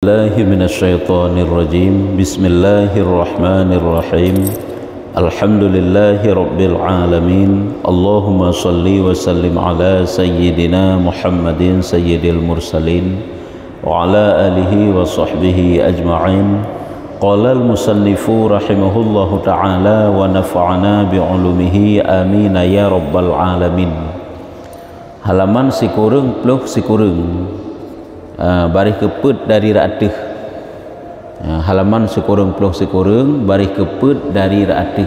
الله من الشيطان الرجيم. بسم الله الرحمن الرحيم. الحمد لله رب العالمين. اللهم صل وسلم على سيدنا محمد سيد المرسلين وعلى آله وصحبه أجمعين. قال المصنف رحمه الله تعالى ونفعنا بعلومه آمين يا رب العالمين. Halaman sikurung pluh sikurung barih keput dari ratih. Halaman sekurung puluh sekurung barih keput dari ratih.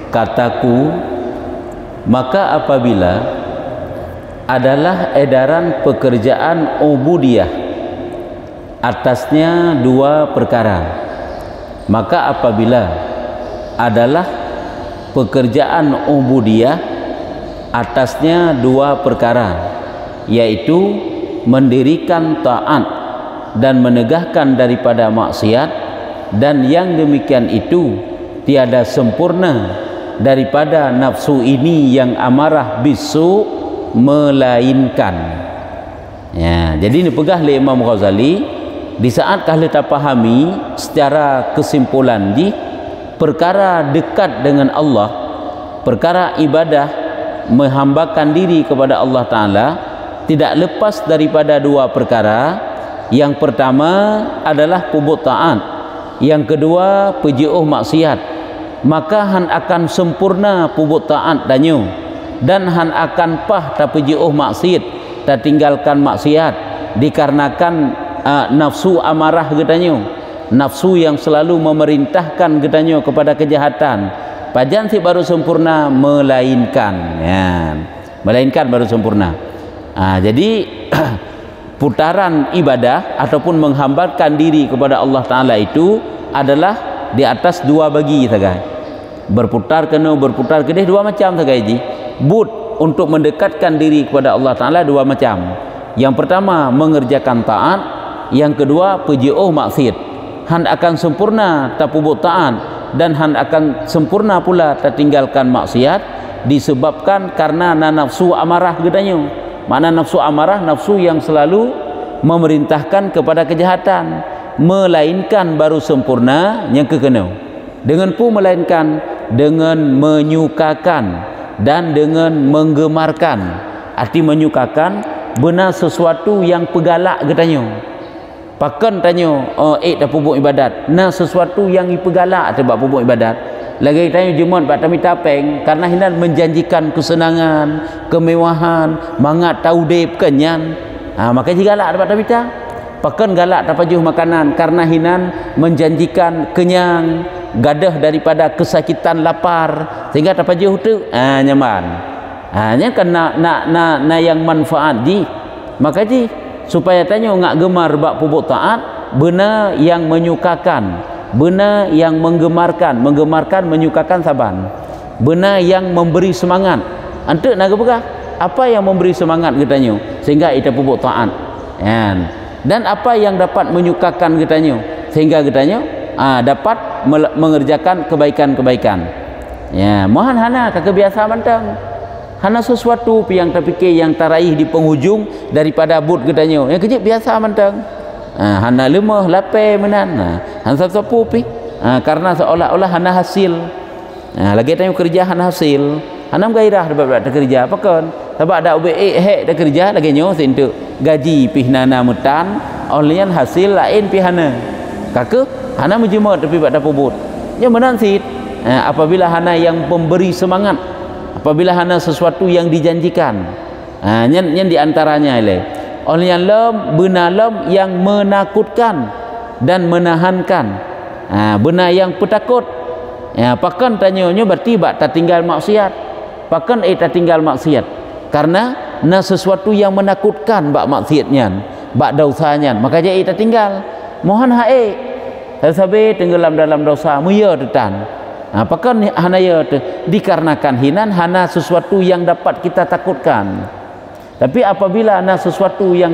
Kataku, maka apabila adalah edaran pekerjaan ubudiyah atasnya dua perkara, maka apabila adalah pekerjaan ubudiyah atasnya dua perkara, yaitu mendirikan taat dan menegahkan daripada maksiat, dan yang demikian itu tiada sempurna daripada nafsu ini yang amarah bisu melainkan. Ya, jadi ini pegah oleh Imam Ghazali di saat kalau kita pahami secara kesimpulan di perkara dekat dengan Allah, perkara ibadah menghambakan diri kepada Allah Ta'ala tidak lepas daripada dua perkara. Yang pertama adalah pubut taat, yang kedua pejiuh maksiat. Maka han akan sempurna pubut taat danyo, dan han akan pah ta pejiuh maksiat, ta tinggalkan maksiat, dikarenakan nafsu amarah gedanyo, nafsu yang selalu memerintahkan gedanyo kepada kejahatan. Pajan si baru sempurna melainkan, ya, melainkan baru sempurna. Jadi putaran ibadah ataupun menghambakan diri kepada Allah Ta'ala itu adalah di atas dua bagi sagai. Berputar kedih dua macam sagai ji. But untuk mendekatkan diri kepada Allah Ta'ala dua macam. Yang pertama mengerjakan taat, yang kedua pejiuh maksiat. Han akan sempurna tapubut taat, dan han akan sempurna pula tertinggalkan maksiat disebabkan karena nafsu amarah gedanyo. Mana nafsu amarah, nafsu yang selalu memerintahkan kepada kejahatan. Melainkan baru sempurna yang kekena. Dengan pu melainkan dengan menyukakan dan dengan menggemarkan. Arti menyukakan benar sesuatu yang pegalak getanyo. Pakan tanyo dah pupuk ibadat. Nah sesuatu yang pegalak sebab pupuk ibadat. Lagi tanya jemon pak tami tapeng karena hinan menjanjikan kesenangan, kemewahan, mangat taudep kenyan. Maka jika galak dapat tabita. Pakan galak dapat juh makanan karena hinan menjanjikan kenyang, gadah daripada kesakitan lapar sehingga dapat juh tu nyaman. Nya kan na yang manfaat ji. Maka ji supaya tanya ngak gemar bak pupuk taat, benar yang menyukakan, benar yang menggemarkan, menyukakan saban, benar yang memberi semangat. Antuk nak apa? Apa yang memberi semangat getanyo sehingga kita pupuk taat, dan apa yang dapat menyukakan getanyo sehingga getanyo dapat mengerjakan kebaikan-kebaikan. Ya, mohon hana kebiasaan mantang. Hana sesuatu yang terfikir yang taraih di penghujung daripada but getanyo. Yang kecil biasa mantang. Hana lemah lapar menan. Han sapu pi. Karena seolah-olah hana hasil. Lagi tanya kerja hana hasil. Hana gairah dapat kerja pakan. Sebab ada hek dah kerja lagi nyo untuk gaji pihnana mutan, olehnya hasil lain pihana. Kaka hana menjemur tapi pada pubut. Nya menan sit. Apabila hana yang memberi semangat, apabila hana sesuatu yang dijanjikan. Nyen di antaranya le. Oleh yang benar yang menakutkan dan menahankan. Benar yang petakut. Pakan tanyanya berarti bak tak tinggal maksiat. Pakan tak tinggal maksiat. Karena sesuatu yang menakutkan bak maksiatnya, bak dosanya, maka dia tak tinggal. Mohon hae. Sabe tenggelam dalam dosa, muya tetan. Pakan hana ya dikarenakan hinan hana sesuatu yang dapat kita takutkan. Tapi apabila ada sesuatu yang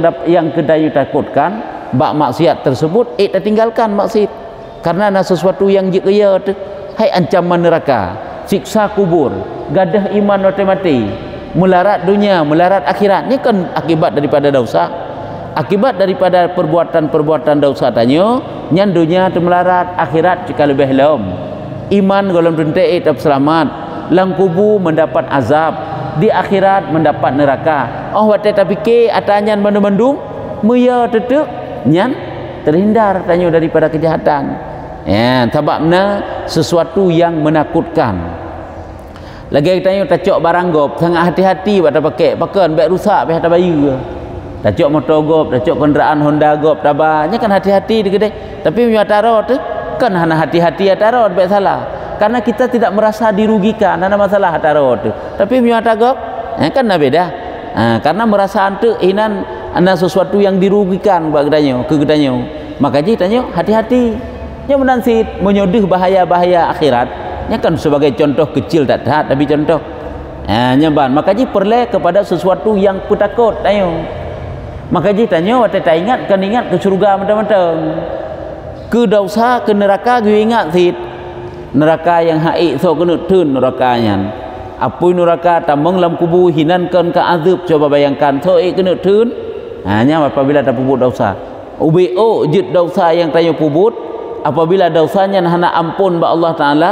kedayu takutkan, bak maksiat tersebut tak tinggalkan maksiat. Karena ada sesuatu yang jikaya hai ancaman neraka, siksa kubur, gadah iman mati, melarat dunia, melarat akhirat. Ini kan akibat daripada dosa. akibat daripada perbuatan-perbuatan dosa tanyo nyan dunia tu melarat, akhirat jika lebih lom. Iman golong tuntai tetap selamat, lang kubu mendapat azab, di akhirat mendapat neraka. Oh wate tapi ke atanyan mendung muya tetek nyan terhindar tanyo daripada kejahatan. Ya, sebabna sesuatu yang menakutkan. Lagi tanya tacok barang gop, sangat hati-hati pada pakai, pakan baik rusak baik bayu. Tacok motor gop, tacok kenderaan Honda gop, tabanya kan hati-hati dekat. Tapi punya taro tu kan hana hati-hati taro baik salah. Karena kita tidak merasa dirugikan, ada masalah taro tu. Tapi punya gop, kan beda. Karena merasa antu inan ada sesuatu yang dirugikan bagi tanyo, ke tanyo. Maka jadi tanyo hati-hati. Yang menansit menyodih bahaya-bahaya akhirat. Nya kan sebagai contoh kecil tak tahat tapi contoh. Nyaban makanya perle kepada sesuatu yang petakut tayo. Makanya tanyo wate tak ingat kan ingat ke surga mentang-mentang. Ke dosa ke neraka gue ingat sit. Neraka yang haik so kena tun nerakanya. Apoi neraka tamang lam kubu hinankan ke azab coba bayangkan so kena tun. Hanya apabila tak pubut dosa. Ubeo jid dosa yang tayo pubut apabila dosanya hana ampun ba Allah Ta'ala,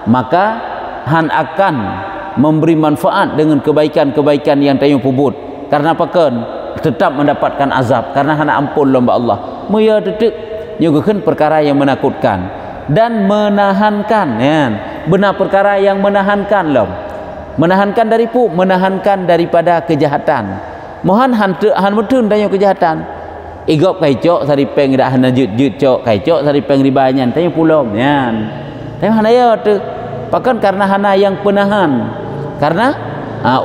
maka han akan memberi manfaat dengan kebaikan-kebaikan yang tayo pubut. Karena apakan tetap mendapatkan azab karena hana ampun lomba Allah. Muya detik nyuguhkeun perkara yang menakutkan dan menahankan ya. Benar perkara yang menahankan lom. Menahankan dari menahankan daripada kejahatan. Mohon han mutun dayo kejahatan. Igop kaicok saripeng dak hana jut-jut cok kaicok saripeng ribanyan tanya pulom nyan. Tapi hana ya tu. Bahkan karena hana yang penahan. Karena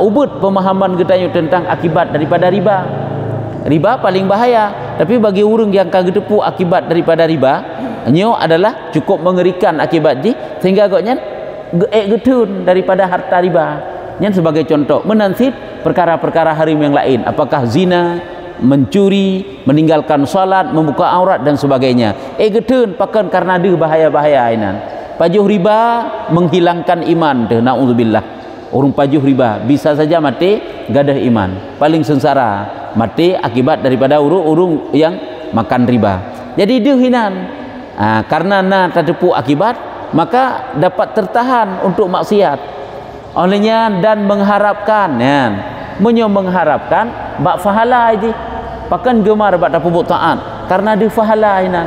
ubud pemahaman kita tentang akibat daripada riba. Riba paling bahaya, tapi bagi orang yang kagak tepu akibat daripada riba, nyo adalah cukup mengerikan akibat ji sehingga agaknya getun daripada harta riba. Nyan sebagai contoh menansit perkara-perkara haram yang lain, apakah zina, mencuri, meninggalkan salat, membuka aurat dan sebagainya. Getun pakan karena dia bahaya-bahaya inan. Pajuh riba menghilangkan iman tu, naudzubillah. Orang pajuh riba bisa saja mati gadah iman. Paling sengsara mati akibat daripada urung yang makan riba. Jadi dia hinan. Karena na tertipu akibat, maka dapat tertahan untuk maksiat. Olehnya dan mengharapkan ya. Mengharapkan bak fahala ini pakan gemar bak tapubut taat karena di fahala inan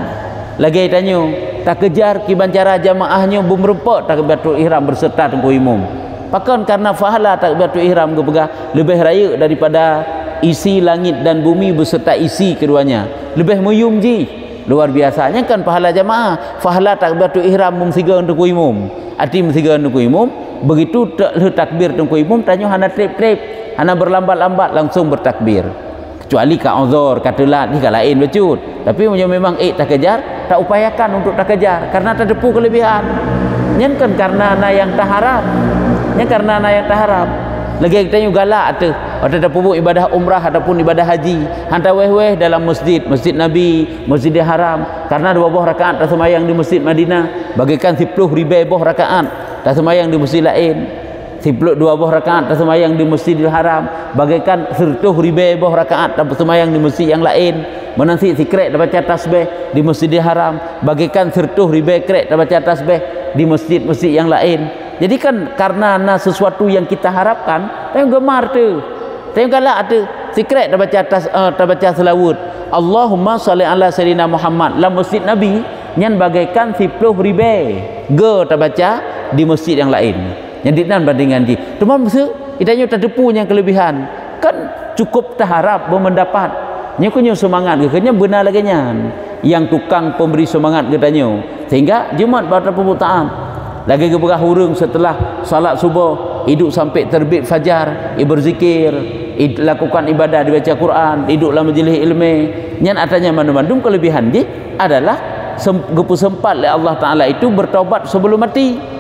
lagi tanyo tak kejar kibancara jamaahnya berempat takbiratul ihram berserta tengku imam pakan karena fahala takbiratul ihram gebegah lebih raya daripada isi langit dan bumi beserta isi keduanya lebih muyum ji luar biasanya kan pahala jamaah fahala takbiratul ihram mumsiga tengku imam ati mumsiga tengku imam begitu takbir tengku imam tanyo hana trip-trip hana berlambat-lambat langsung bertakbir kecuali ka uzur katalah ni ka lain becut tapi memang tak kejar tak upayakan untuk tak kejar karena terdepu kelebihan nyen kan karena ana yang tak harap nyen karena ana yang tak harap lagi kita galak tu ada pubuk ibadah umrah ataupun ibadah haji hantar weh-weh dalam masjid Nabi Masjidil Haram karena 12 rakaat tak sembahyang di Masjid Madinah bagikan 10,000 rakaat tak sembahyang di masjid lain 12 rakaat tak sembahyang di Masjidil Haram bagaikan 100,000 rakaat tak sembahyang di masjid yang lain menansi sikrek tak baca tasbih di Masjidil Haram bagaikan 100,000 krek tak baca tasbih di masjid-masjid yang lain. Jadi kan karena sesuatu yang kita harapkan tengok gemar tu tengok galak tu sikrek tak baca selawat Allahumma salli ala sayyidina Muhammad dalam masjid Nabi nyan bagaikan 10,000 tak baca di masjid yang lain yang dinan bandingan di cuma maksud itanya terdepu yang kelebihan kan cukup terharap mendapat nya kunyo semangat kenya benar lagi yang tukang pemberi semangat katanya sehingga Jumaat pada pembutaan lagi keberah hurung setelah salat subuh hidup sampai terbit fajar berzikir lakukan ibadah dibaca Quran hidup dalam majlis ilmu nyan atanya mandum kelebihan dia adalah gepu sempat oleh Allah Taala itu bertaubat sebelum mati.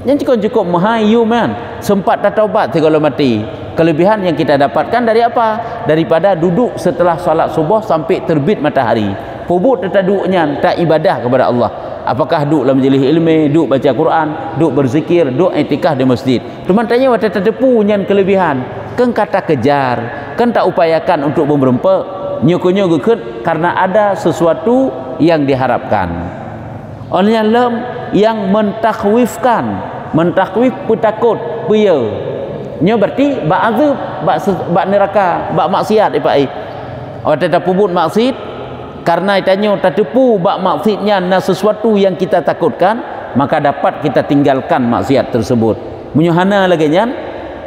Yang cukup mahayu man sempat tak taubat kalau mati. Kelebihan yang kita dapatkan dari apa? Daripada duduk setelah salat subuh sampai terbit matahari. Pubut tak duduknya tak ibadah kepada Allah. Apakah duduk dalam majlis ilmu, duduk baca Quran, duduk berzikir, duduk i'tikaf di masjid. Cuma tanya waktu terdepu yang kelebihan. Kan kata kejar, kan tak upayakan untuk berempat. nyukunyo gekut karena ada sesuatu yang diharapkan. Olehnya lam yang mentakwifkan, mentakwif petakut, puya. Nyo berarti bak azab, bak neraka, bak maksiat ipai. Orang tak pubut maksiat karena itanyo tertipu bak maksiatnya na sesuatu yang kita takutkan, maka dapat kita tinggalkan maksiat tersebut. Menyuhana lagi nyan,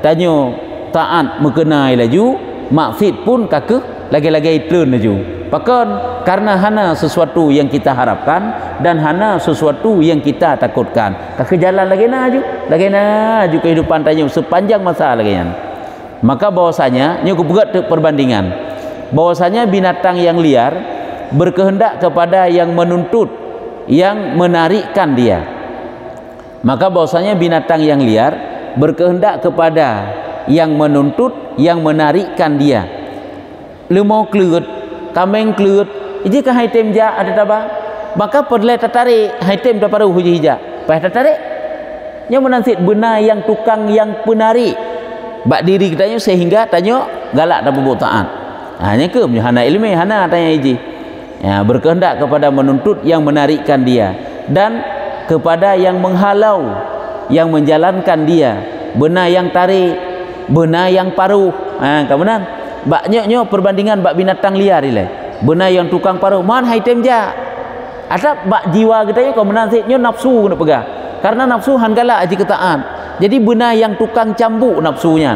tanyo taat mengenai laju, maksiat pun kakeh lagi-lagi turun laju. Bahkan karena hana sesuatu yang kita harapkan dan hana sesuatu yang kita takutkan. Kakeh jalan lagi na ju kehidupan tanyo sepanjang masa lagi nyan. Maka bahwasanya nyo buat perbandingan. Bahwasanya binatang yang liar berkehendak kepada yang menuntut, yang menarikkan dia. Maka bahwasanya binatang yang liar berkehendak kepada yang menuntut, yang menarikkan dia. Lemau kelut, kameng kelut, jika haitem ja ada tabah, maka perlu tertarik haitem daripada huji hijak. Payah tertarik. Yang menansit benar yang tukang yang penarik. Bak diri kita sehingga tanya galak dan berbuat taat. Hanya ke hana ilmi hana tanya iji. Ya, berkehendak kepada menuntut yang menarikkan dia dan kepada yang menghalau, yang menjalankan dia, benar yang tarik, benar yang paruh. Kemudian baknya perbandingan bak binatang liar ile. Benar yang tukang paruh, man haitem ja. Ada bak jiwa kita kemudian sitnya nafsu nak pegang. Karena nafsu han galak aji ketaan. Jadi benar yang tukang cambuk nafsunya.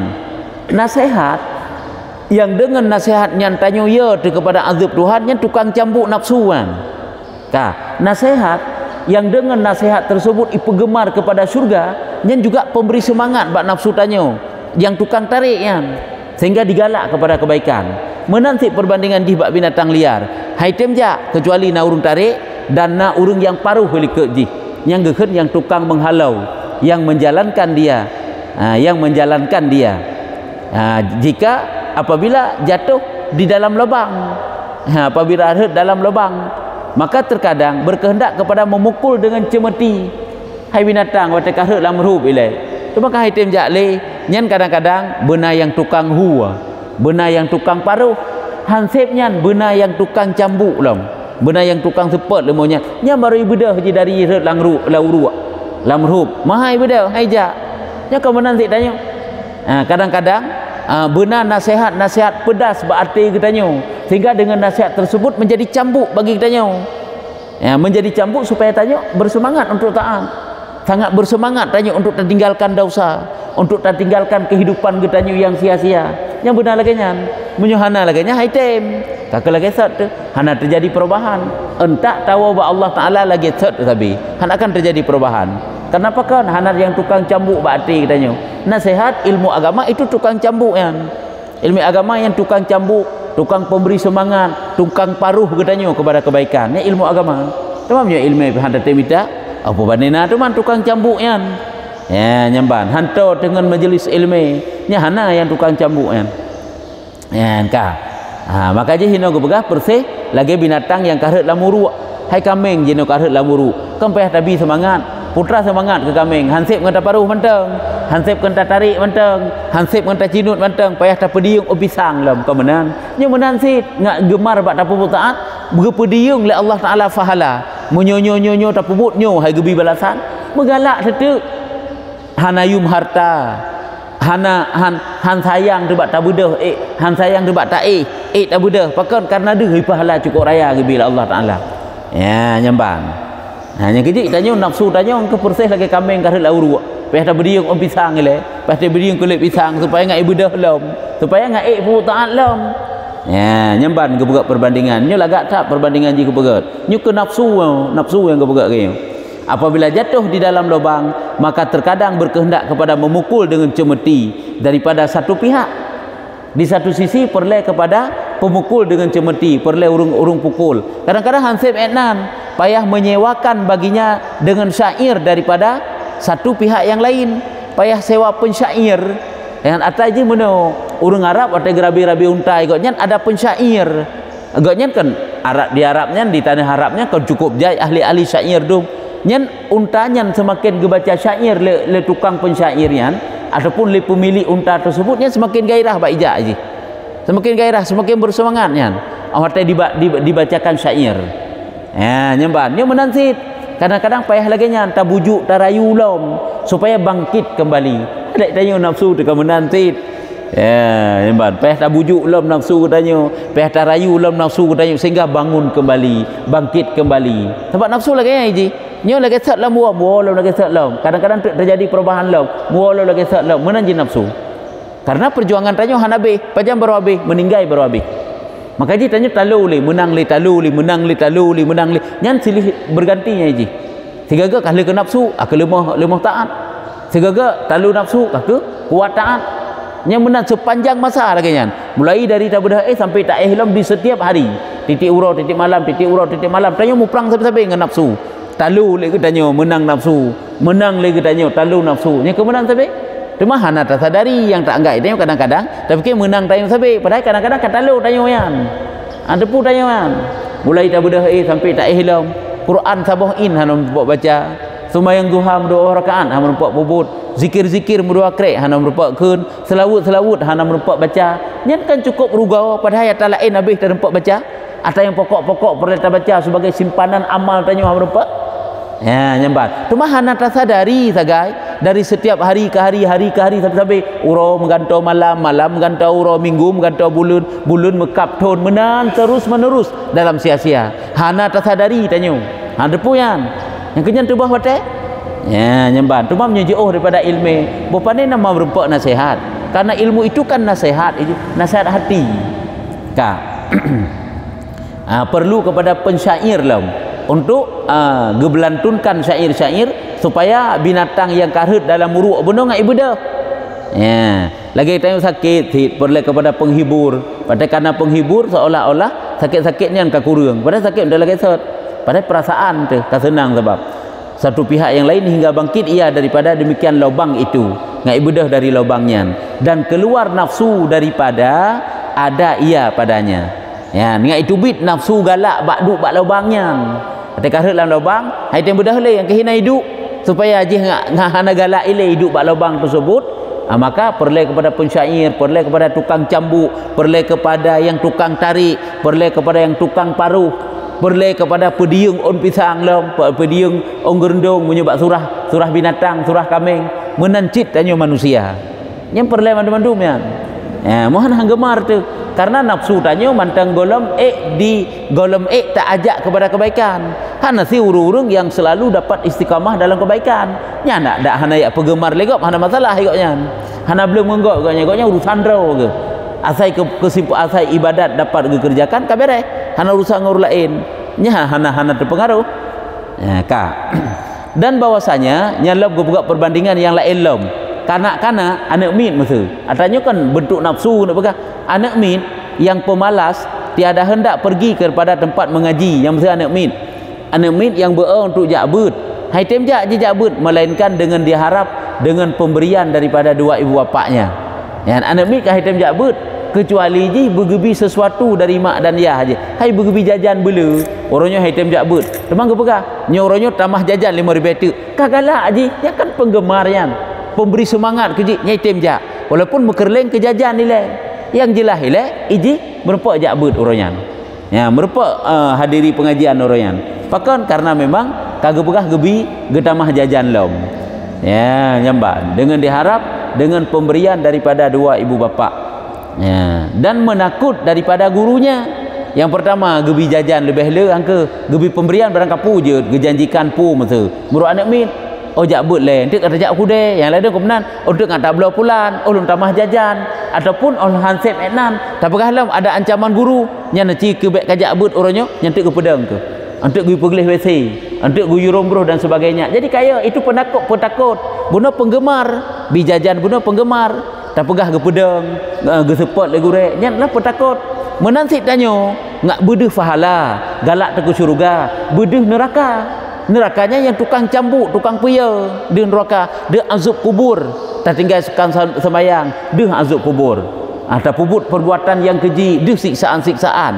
Nasihat yang dengan nasihatnya tanya ya kepada azab Tuhan yang tukang cambuk nafsuan. Nasihat yang dengan nasihat tersebut ipegemar kepada surga yang juga pemberi semangat bak nafsu tanya yang tukang tarik yang sehingga digalak kepada kebaikan. Menanti perbandingan di bak binatang liar haitem ja kecuali na urung tarik dan na urung yang paruh helikut ji yang geken yang tukang menghalau, yang menjalankan dia, yang menjalankan dia. Jika apabila jatuh di dalam lubang, apabila ada dalam lubang, maka terkadang berkehendak kepada memukul dengan cemeti. Hai binatang wate kahre lam rup ile. Cuma kai tem jak le, nyan kadang-kadang benar yang tukang hua, benar yang tukang paruh, hansip nyan benar yang tukang cambuk lam. Benar yang tukang sepet lemonya. Nya baru ibedah je dari lang rup lam rup. Mahai bedah hai jak. Nya kemenan sik tanya. Kadang-kadang benar nasihat pedas berarti katanya sehingga dengan nasihat tersebut menjadi cambuk bagi katanya menjadi cambuk supaya tanya bersemangat untuk taat, sangat bersemangat tanya untuk tertinggalkan dosa, untuk tertinggalkan kehidupan katanya yang sia-sia. Yang benar lagi nya menyuhana lagi nya haitem tak lagi set hana terjadi perubahan entah tahu bahwa Allah Taala lagi set tapi hana akan terjadi perubahan. Kenapa kan hana yang tukang cambuk berarti katanya nasihat ilmu agama itu tukang cambuk yang ilmu agama yang tukang cambuk, tukang pemberi semangat, tukang paruh katanya kepada kebaikan. Ini ilmu agama. Tamamnya ilmu handa temita apa banena tu man tukang cambuk yang ya nyamban hantar dengan majlis ilmu nya hana yang tukang cambuk yang maka je hino gepegah persih lagi binatang yang karhet lamuru hai kameng jeno karhet lamuru kempeh tabi semangat putra semangat ke kameng hansip ngata paruh menteng hansip ngata tarik menteng hansip ngata cinut menteng payah ta pediung pisang lam kemenan nya menan sit ngak gemar bak ta pubut taat berpediung le Allah Taala fahala menyonyo-nyonyo ta pubut nyo hai gebi balasan megalak tetek hanayum harta han sayang debat tak budah han sayang debat tak tak budah pakon karena deui pahala cukup raya bila Allah Taala ya nyambang hanya kejik tanya nafsu tanya ke persih lagi kambing karek lauru payah tak beriung pisang le payah tak beriung kulit pisang supaya ngai budah lom supaya ngai bu taat lom ya nyambang ke buat perbandingan nyo lagak tak perbandingan ji ke begat nyo ke nafsu yang ke begat ke apabila jatuh di dalam lubang maka terkadang berkehendak kepada memukul dengan cemeti daripada satu pihak. Di satu sisi perle kepada pemukul dengan cemeti, perle urung pukul. Kadang-kadang hansip etnan payah menyewakan baginya dengan syair daripada satu pihak yang lain, payah sewa pensyair. Yang atas je meno urung Arab ada gerabi-rabi untai gotnya ada pensyair. Gotnya kan Arab di Arabnya di tanah Arabnya kan cukup jai ahli-ahli syair dong. Nyan untanyan semakin gebaca syair le tukang pensyairnya ataupun le pemilik unta tersebut nyan semakin gairah bak ijak aja. semakin gairah, semakin bersemangat nyan. Awak dibacakan syair. Ya, nyemban, dia menansit. Kadang-kadang payah lagi nyan, tak bujuk, tak rayu lom supaya bangkit kembali. Ada tanya nafsu tu kan menansit. Ya, nyemban, payah tak bujuk lom nafsu katanya, payah tak rayu lom nafsu katanya sehingga bangun kembali, bangkit kembali. Sebab nafsu lagi ya iji. Nyo lagi sat lam lom lagi sat lam. Kadang-kadang terjadi perubahan lom lagi sat lam menanji nafsu. Karena perjuangan tanya hanabe, pajam baru habis, meninggal baru habis. Maka ji tanya talu li, menang li talu li, menang li talu li, menang li. Nyan silih bergantinya ji. Sigaga kahli ke nafsu, ke lemah taat. Sigaga talu nafsu, ke kuat taat. Yang menang sepanjang masa lagi nyan. Mulai dari tabudah sampai tak ihlam di setiap hari. Titik urau, titik malam, titik urau, titik malam. Tanya mu perang sampai dengan nafsu. Talu li tanya menang nafsu, menang li tanya talu nafsu. Nya kemenang sampai cuma hana tersadari yang tak anggap itu kadang-kadang tapi fikir menang tayang sampai padahal kadang-kadang katalu tayang yan ada pu tayang yan mulai tabudah sampai tak ihlam Quran sabahin hana buat baca sembahyang duha 2 rakaat hana buat bubut zikir-zikir 2 krek hana merupak keun selawut-selawut hana merupak baca nyan kan cukup rugau padahal ayat lain habis tak merupak baca atau yang pokok-pokok perlu kita baca sebagai simpanan amal tanya hana merupak ya nyambat cuma hana tersadari sagai dari setiap hari ke hari sampai urau menggantau malam menggantau urau minggu menggantau bulan mekap tahun menan terus menerus dalam sia-sia hana tersadari tanya ada puyan yang kenyan tubah wate ya nyambat cuma menjauh daripada ilmu bapane nama berempak nasihat karena ilmu itu kan nasihat itu nasihat hati kak perlu kepada pensyair lah untuk gebelantunkan syair-syair supaya binatang yang karhut dalam muruk benar ngak ibadah ya lagi tanya sakit perlu kepada penghibur pada karena penghibur seolah-olah sakit-sakitnya yang kurang padahal sakit udah lagi set padahal perasaan tu tak senang sebab satu pihak yang lain hingga bangkit ia daripada demikian lubang itu ngak ibadah dari lubangnya dan keluar nafsu daripada ada ia padanya ya ngak itu bit nafsu galak bak duk bak lubangnya ketika harut dalam lubang hai tem bedah le yang kehina hidup supaya aje ngahana galak ile hidup bak lubang tersebut maka perlu kepada pensyair perlu kepada tukang cambuk perlu kepada yang tukang tarik perlu kepada yang tukang paruh perlu kepada pediung on pisang lom pediung on gerendong menyebab surah binatang surah kambing menancit tanya manusia yang perlu mandu-mandu ya mohon hang gemar tu karena nafsu tanya mantang golom di golom tak ajak kepada kebaikan hana si urung-urung yang selalu dapat istiqamah dalam kebaikan nya nak dak hana ya penggemar legop hana masalah igoknya hana belum menggok igoknya urusan draw ke asai kesimpulan asai ibadat dapat dikerjakan kabere hana urusan ngurus lain nya hana terpengaruh ya kak dan bahwasanya nyalap buka perbandingan yang lain lom kanak-kanak anak min masa atanya kan bentuk nafsu nak pegang anak min yang pemalas tiada hendak pergi kepada tempat mengaji yang mesti anak min yang berau untuk jakbut hai tem jakbut melainkan dengan diharap dengan pemberian daripada dua ibu bapaknya ya anak min hai tem jakbut kecuali ji bergebi sesuatu dari mak dan ayah aja hai bergebi jajan bela orangnya hai tem jakbut temang ke pegang nyorongnya tambah jajan 5,000 tu kagalak ji ya kan penggemarnya pemberi semangat ke nyai tem jak walaupun mekerleng kejajan nilai yang jelas nilai iji merupak jakbut orangnya ya merupak hadiri pengajian orangnya pakan karena memang kagak begah gebi getamah jajan lom ya nyamban dengan diharap dengan pemberian daripada dua ibu bapa ya dan menakut daripada gurunya yang pertama gebi jajan lebih le angka gebi pemberian barang kapu je gejanjikan pu masa muruk anak min oh jakbut le ntik kata jak aku deh yang lain kemenan untuk ngata belau pulan ulun tamah jajan ataupun ol hansep etnan tapi kalam ada ancaman guru nya naci ke bek jakbut orangnya nyantik ke pedang ke untuk gui pergelih WC untuk gui rombroh dan sebagainya jadi kaya itu penakut bunuh penggemar bijajan bunuh penggemar tak pegah ke pedang ke sepot le gurek nya lah penakut menansip tanya ngak bedeh fahala galak teku syurga bedeh nerakanya yang tukang cambuk, tukang puya dia neraka, dia azab kubur tak tinggal sekan sembayang dia azab kubur tak pubut perbuatan yang keji dia siksaan-siksaan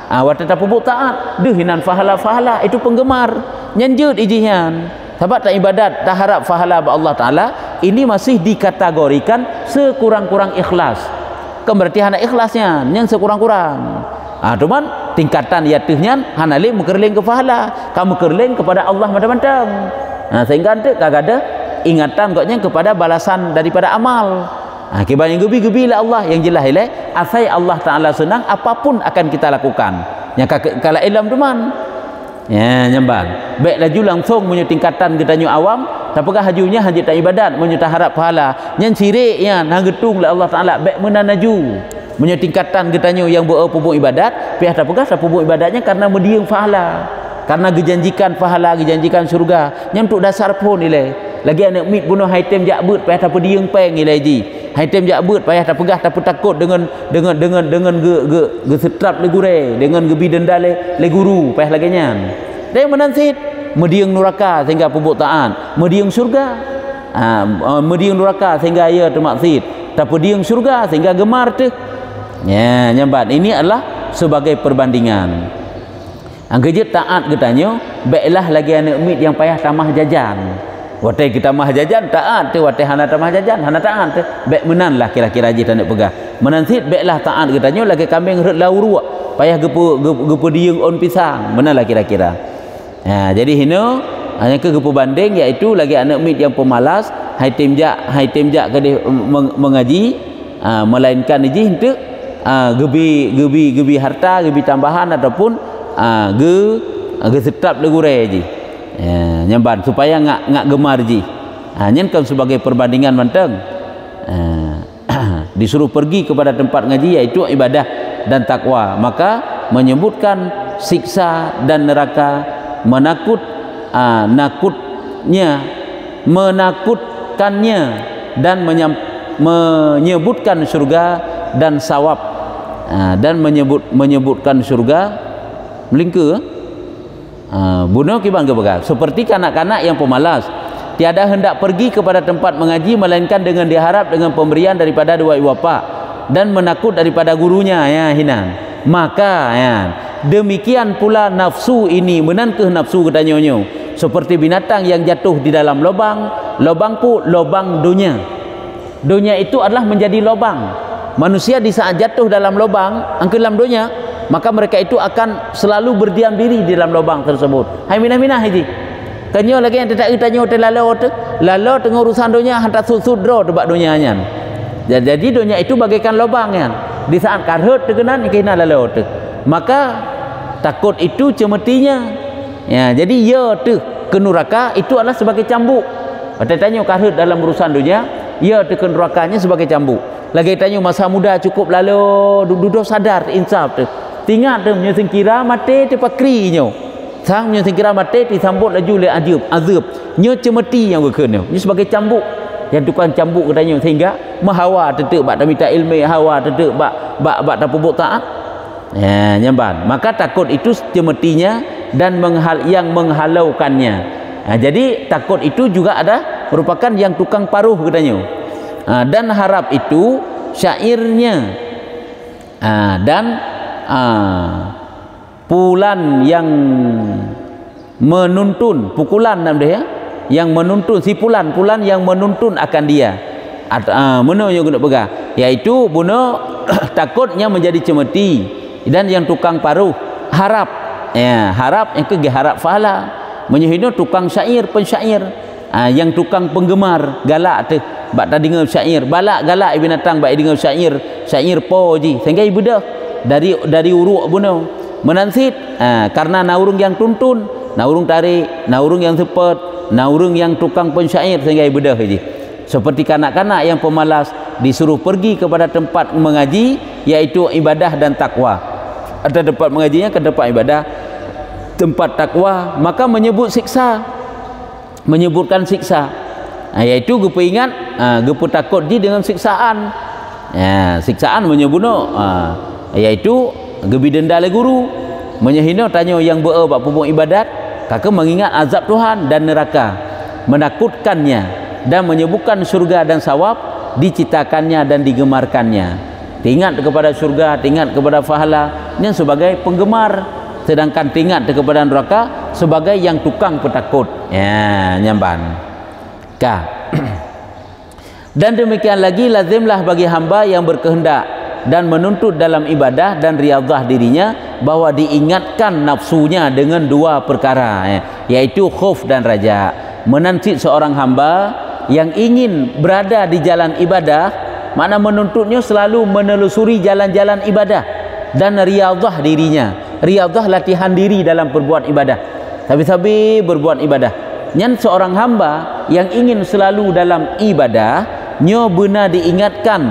waktu tak pubut taat dia hinan fahala-fahala itu penggemar nyanjut ijihan sebab tak ibadat tak harap fahala Allah Ta'ala ini masih dikategorikan sekurang-kurang ikhlas kan berarti hana ikhlasnya yang sekurang-kurang. Cuman tingkatan yatihnya hana li mukerling ke pahala, kamu kerling kepada Allah macam-macam. Sehingga nanti kagak ada ingatan koknya kepada balasan daripada amal. Kibar yang gebi-gebi lah Allah yang jelas ile asai Allah Taala senang apapun akan kita lakukan. Yang kalau ilmu teman. Ya nyambang. Baik laju langsung punya tingkatan kita nyu awam, tapakah hajunya haji tak ibadat, punya tak harap pahala. Yang sirik ya hang getung lah Allah Taala baik menanaju. Punya tingkatan kita nyu yang berpubuk ibadat, pihak tapakah pubuk ibadatnya karena mediang pahala. Karena gejanjikan pahala, gejanjikan surga. Yang untuk dasar pun ile. Lagi anak mit bunuh haitem jakbut payah tak pediang peng ile ji. Haitem jakbut payah tak pegah tak takut dengan ge setrap le gure, dengan gebi denda le guru payah laginya. Dia menansit mediang neraka sehingga pubuk taat, mediang surga. Mediang neraka sehingga ia termaksud, tak pediang surga sehingga gemar tu. Ya, nyambat. Ini adalah sebagai perbandingan. Anggejet taat katanya, baiklah lagi anak mit yang payah tamah jajan. Watai kita mah jajan taat tu, watai hana tamah jajan hana taat tu. Baik menanlah kira-kira je tak nak pegah. Menansit baiklah taat katanya lagi kambing ret lauru payah gepu dieng on pisang. Menanlah kira-kira. Jadi hino hanya ke gepu banding iaitu lagi anak mit yang pemalas, hai temjak ke dia mengaji, melainkan ji henteu gebi harta, gebi tambahan ataupun ge setap le gure ji. Nyamban supaya ngak gemar ji. Nyen kan sebagai perbandingan manteng. Disuruh pergi kepada tempat ngaji yaitu ibadah dan takwa, maka menyebutkan siksa dan neraka, menakutkannya dan menyebutkan surga dan sawab, dan menyebutkan surga melingkar. Bunuh kibang kebagal seperti kanak-kanak yang pemalas tiada hendak pergi kepada tempat mengaji melainkan dengan diharap dengan pemberian daripada dua ibu bapa dan menakut daripada gurunya ya hinan. Maka ya demikian pula nafsu ini menankeh nafsu katanya seperti binatang yang jatuh di dalam lubang pu lubang dunia. Dunia itu adalah menjadi lubang. Manusia di saat jatuh dalam lubang angkelam dunia, maka mereka itu akan selalu berdiam diri di dalam lubang tersebut. Hai minah-minah haji. Kanyo lagi yang tidak tanya hotel lalo tengah urusan dunia hantar sudro tebak dunianya. Jadi dunia itu bagaikan lubang kan. Di saat karhut terkenan kena lalo tu. Maka takut itu cemetinya. Ya, jadi ya tu ke neraka itu adalah sebagai cambuk. Ada tanya karhut dalam urusan dunia, ya tu ke nerakanya sebagai cambuk. Lagi tanya masa muda cukup lalu duduk sadar insaf tu. Tingat tu menyusing kira mati tu pakrinya. Sang menyusing kira mati disambut laju le azab. Nya cemeti yang berkena. Ini sebagai cambuk. Yang tukang cambuk katanya sehingga mahawa tetek bak tak minta ilmu, hawa tetek bak tak pubuk taat. Ya, nyamban. Maka takut itu cemetinya dan yang menghalaukannya. Jadi takut itu juga ada merupakan yang tukang paruh katanya. Dan harap itu syairnya. Dan pukulan yang menuntun, pukulan nam dia yang menuntun, pukulan yang menuntun akan dia. Mana yang guna pegang yaitu bunuh takutnya menjadi cemeti dan yang tukang paruh harap ya harap yang ke harap pahala menyehino tukang syair pensyair yang tukang penggemar galak tu bak tadi dengar syair balak galak binatang bak dengar syair po ji sehingga ibu dah dari uruk bunuh menansit karena naurung yang tuntun, naurung tarik, naurung yang sepet, naurung yang tukang pensyair sehingga ibu dah ji. Seperti kanak-kanak yang pemalas disuruh pergi kepada tempat mengaji yaitu ibadah dan takwa. Ada tempat mengajinya ke tempat ibadah, tempat takwa, maka menyebutkan siksa. Yaitu gepu ingat, gepu takut ji dengan siksaan. Siksaan menyebuno yaitu gebi denda le guru, menyehino tanya yang bak pupuk ibadat, kakak mengingat azab Tuhan dan neraka, menakutkannya dan menyebutkan surga dan sawab, diciptakannya dan digemarkannya. Ingat kepada surga, ingat kepada pahala yang sebagai penggemar, sedangkan ingat kepada neraka sebagai yang tukang petakut. Ya, nyamban. Dan demikian lagi lazimlah bagi hamba yang berkehendak dan menuntut dalam ibadah dan riyadhah dirinya bahwa diingatkan nafsunya dengan dua perkara, yaitu khauf dan raja. Menanti seorang hamba yang ingin berada di jalan ibadah, makna menuntutnya selalu menelusuri jalan-jalan ibadah dan riyadhah dirinya. Riyadhah latihan diri dalam berbuat ibadah, sabi-sabi berbuat ibadah. Nyan seorang hamba yang ingin selalu dalam ibadah, nyo benar diingatkan,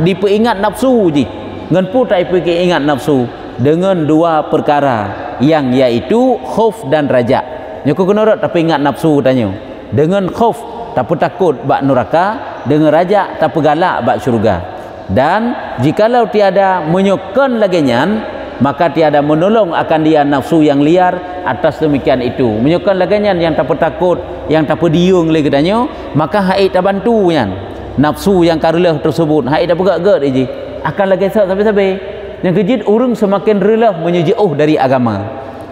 diperingat nafsu je. Ngan pu tak ingat nafsu dengan dua perkara yang iaitu khauf dan raja. Nyo ku kena tak ingat nafsu tanya. Dengan khauf tak takut bak neraka, dengan raja tak galak bak syurga. Dan jikalau tiada menyokon lagi nyan, maka tiada menolong akan dia nafsu yang liar atas demikian itu. Menyokon lagi nyan yang tak takut, yang tak diung lagi tanya, maka haid tak bantu nyan. Nafsu yang karelah tersebut haid dah pegat-gat je akan lagi sampai-sampai yang kejid orang semakin relah menjauh dari agama,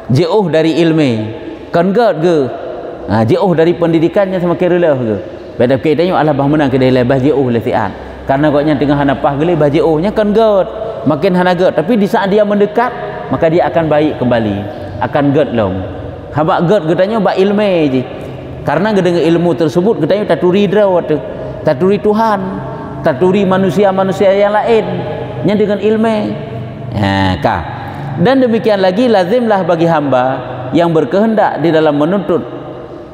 jauh dari ilmu, kan gat ke jauh dari pendidikannya semakin relah ke. Pada kita tengok Allah bah menang kedai lebah jauh lesian karena gotnya tengah hanapah gele bah jauhnya kan gat makin hanagat, tapi di saat dia mendekat maka dia akan baik kembali, akan gat long habak gat katanya ba ilmu je, karena dengan ilmu tersebut katanya taturi drawat tu, taturi Tuhan, taturi manusia-manusia yang lain yang dengan ilmu. Dan demikian lagi lazimlah bagi hamba yang berkehendak di dalam menuntut,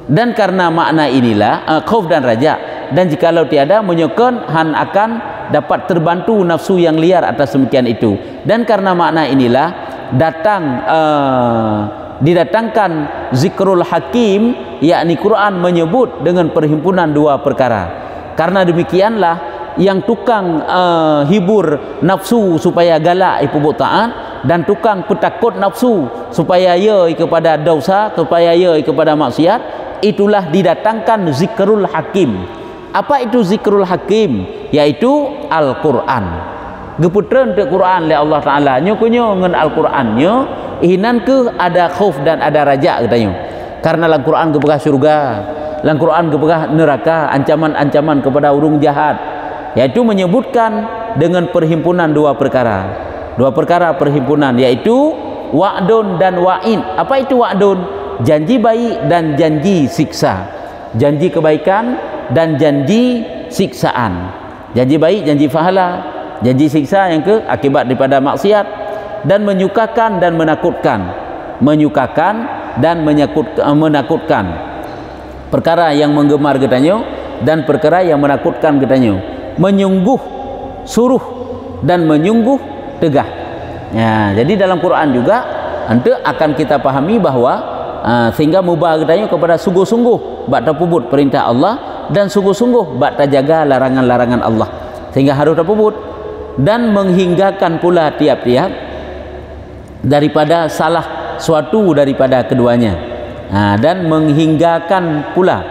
dan karena makna inilah khauf dan raja, dan jikalau tiada menyokon han akan dapat terbantu nafsu yang liar atas demikian itu. Dan karena makna inilah didatangkan zikrul hakim, yakni Quran menyebut dengan perhimpunan dua perkara. Karena demikianlah yang tukang hibur nafsu supaya galak ibu taat, dan tukang petakut nafsu supaya ia kepada dosa, supaya ia kepada maksiat, itulah didatangkan zikrul hakim. Apa itu zikrul hakim? Yaitu Al-Quran. Geputran ke Quran oleh Allah Ta'ala, nyokunyo dengan Al-Qurannya inan ke ada khauf dan ada raja katanya. Karena Al-Quran kepegah surga, Al-Quran kepegah neraka, ancaman-ancaman kepada urung jahat, yaitu menyebutkan dengan perhimpunan dua perkara. Dua perkara perhimpunan, yaitu wa'dun dan wa'in. Apa itu wa'dun? Janji baik dan janji siksa, janji kebaikan dan janji siksaan. Janji baik, janji pahala, janji siksa yang ke akibat daripada maksiat, dan menyukakan dan menakutkan, menyukakan dan menakutkan, perkara yang menggemar katanya dan perkara yang menakutkan katanya, menyungguh suruh dan menyungguh tegah. Ya, jadi dalam Quran juga nanti akan kita pahami bahwa sehingga mubah katanya kepada sungguh-sungguh bak terpubut perintah Allah, dan sungguh-sungguh bak terjaga larangan-larangan Allah, sehingga harus terpubut, dan menghinggakan pula tiap-tiap daripada salah suatu daripada keduanya, dan menghinggakan pula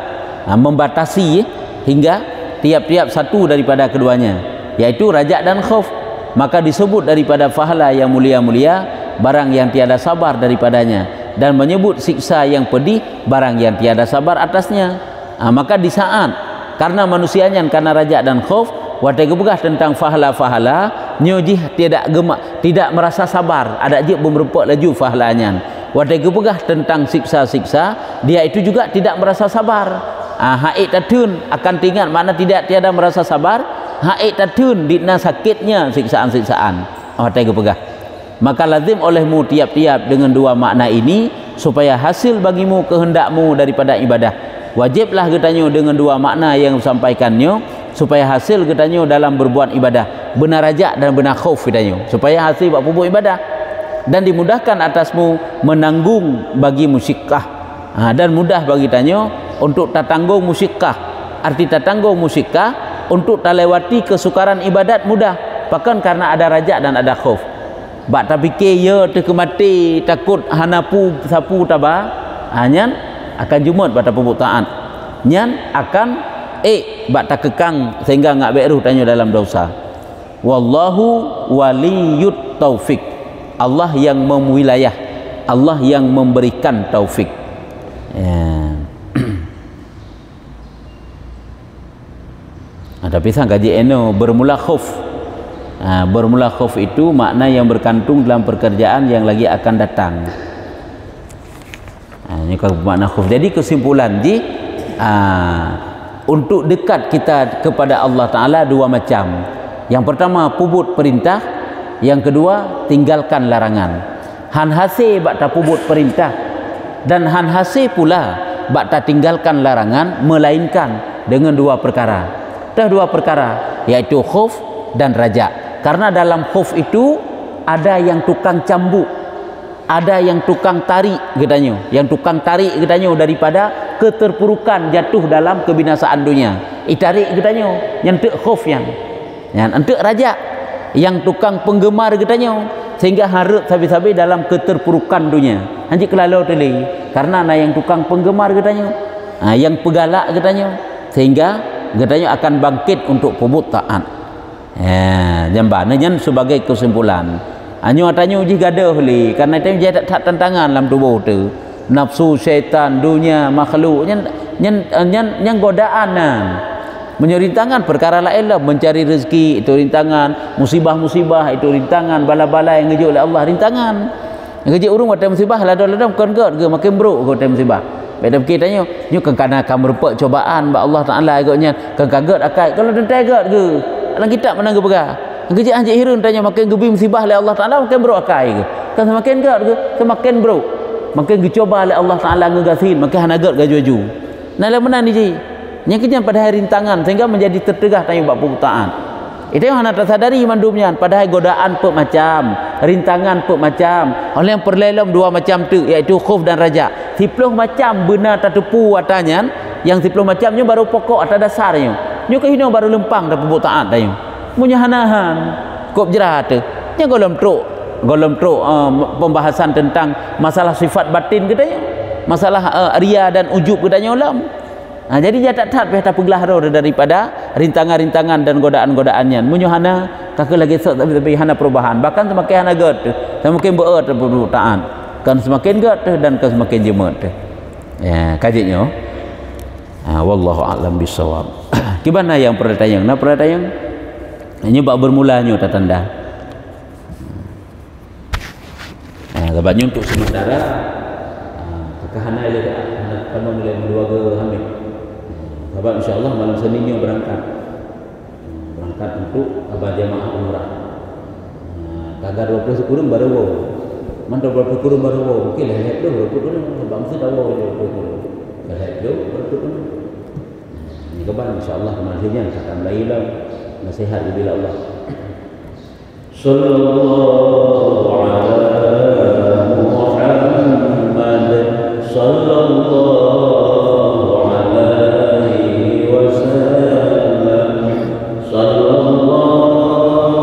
membatasi hingga tiap-tiap satu daripada keduanya, yaitu raja dan khauf. Maka disebut daripada pahala yang mulia-mulia barang yang tiada sabar daripadanya, dan menyebut siksa yang pedih barang yang tiada sabar atasnya. Maka di saat karena manusianya karena raja dan khauf watai gebegah tentang pahala-pahala, nyojih tidak merasa sabar, ada je berempat laju pahalanya. Watai gebegah tentang siksa-siksa, dia itu juga tidak merasa sabar. Haid tatun akan tinggal mana tiada merasa sabar, haid tatun dina sakitnya siksaan-siksaan. Watai gebegah. Maka lazim olehmu tiap-tiap dengan dua makna ini supaya hasil bagimu kehendakmu daripada ibadah. Wajiblah katanya dengan dua makna yang disampaikannya supaya hasil katanya dalam berbuat ibadah, benar raja dan benar khauf katanya, supaya hasil buat berbuat ibadah, dan dimudahkan atasmu menanggung bagi musikkah, dan mudah bagi tanya untuk tatanggung musikkah. Arti tatanggung musikkah untuk talewati kesukaran ibadat mudah, bahkan karena ada raja dan ada khauf. Bak tak fikir ya terkemati takut hanapu sapu tabah, hanya akan jumat pada pembukaan nyan akan bak tak kekang sehingga ngak beruh tanya dalam dosa. Wallahu waliyut taufik, Allah yang memwilayah, Allah yang memberikan taufik. Tapi sang kaji eno bermula khauf, Bermula khauf itu makna yang berkantung dalam pekerjaan yang lagi akan datang. Ini makna khauf. Jadi kesimpulan untuk dekat kita kepada Allah Ta'ala dua macam. Yang pertama puput perintah, yang kedua tinggalkan larangan. Han hase bak ta puput perintah dan han hase pula bak ta tinggalkan larangan, melainkan dengan dua perkara. Dua perkara, yaitu khauf dan raja. Karena dalam khauf itu ada yang tukang cambuk, ada yang tukang tarik katanya, yang tukang tarik katanya daripada keterpurukan jatuh dalam kebinasaan dunia. Tarik katanya yang tek khauf yang entek raja, yang tukang penggemar katanya, sehingga harut habis-habis dalam keterpurukan dunia. Hanji kelalu tadi karena ada yang tukang penggemar katanya, yang pegalak katanya, sehingga katanya akan bangkit untuk pebut taat. Jambannya sebagai kesimpulan. Anyo tanya uji gaduh li karena itu dia tak tantangan dalam tubuh tu. Nafsu, syaitan, dunia, makhluk yang godaan menyerintangan perkara lain lah, mencari rezeki itu rintangan, musibah-musibah itu rintangan, bala-bala yang ngejut oleh Allah rintangan. Ngejut urung waktu musibah ladang-ladang bukan god ke makin buruk waktu musibah. Pada kita tanya, nyu kena akan merupakan cobaan ba Allah Taala agaknya kan kaget akai kalau dentai god ke. Dalam kitab mana ke pegah. Ngejut anjing hirun tanya makin gebi musibah oleh Allah Taala makin buruk akai ke. Kan semakin god ke semakin buruk. Makin dicoba oleh Allah Taala ngegasin makin hanagat gaju-gaju. Nah lamun ni ji. Nyakitnya pada hari rintangan sehingga menjadi tertegah tanya bab perbutaan. Itu yang hendak tersadari mandumnya pada godaan pek macam, rintangan pek macam. Oleh yang perlelom dua macam tu iaitu khauf dan raja. 10 macam benar tertepu watanya, yang 10 macamnya baru pokok atau dasarnya. Nyo kahino baru lempang dah perbutaan tanya. Munya hanahan kop jerat tu. Nya golom truk pembahasan tentang masalah sifat batin katanya. Masalah ria dan ujub katanya ulama. Jadi dia tak pihak pengelahar daripada rintangan-rintangan dan godaan-godaannya. Menyuhana kakak lagi tapi hana perubahan. Bahkan semakin hana god, semakin berat perbuatan. Kan semakin god dan kan semakin jemat. Ya, kajinya. Wallahu a'lam bisawab. Gimana yang pertanyaan? Nah pertanyaan ini bab bermulanya tanda. Sebabnya untuk sementara kekahana ile kalau mulai dua ke hamil. Sebab insyaAllah malam Seninnya berangkat untuk abad jamaah umrah. Tagar 20 kurung baru wow. Mantap 20 kurung baru wow. Okey lah lihat tu 20 kurung sebab mesti tahu wow 20 kurung. Lihat tu 20 kurung. Ini kabar insyaAllah kemarin kata Melayu nasihat bila Allah. Sallallahu alaihi Muhammad sallallahu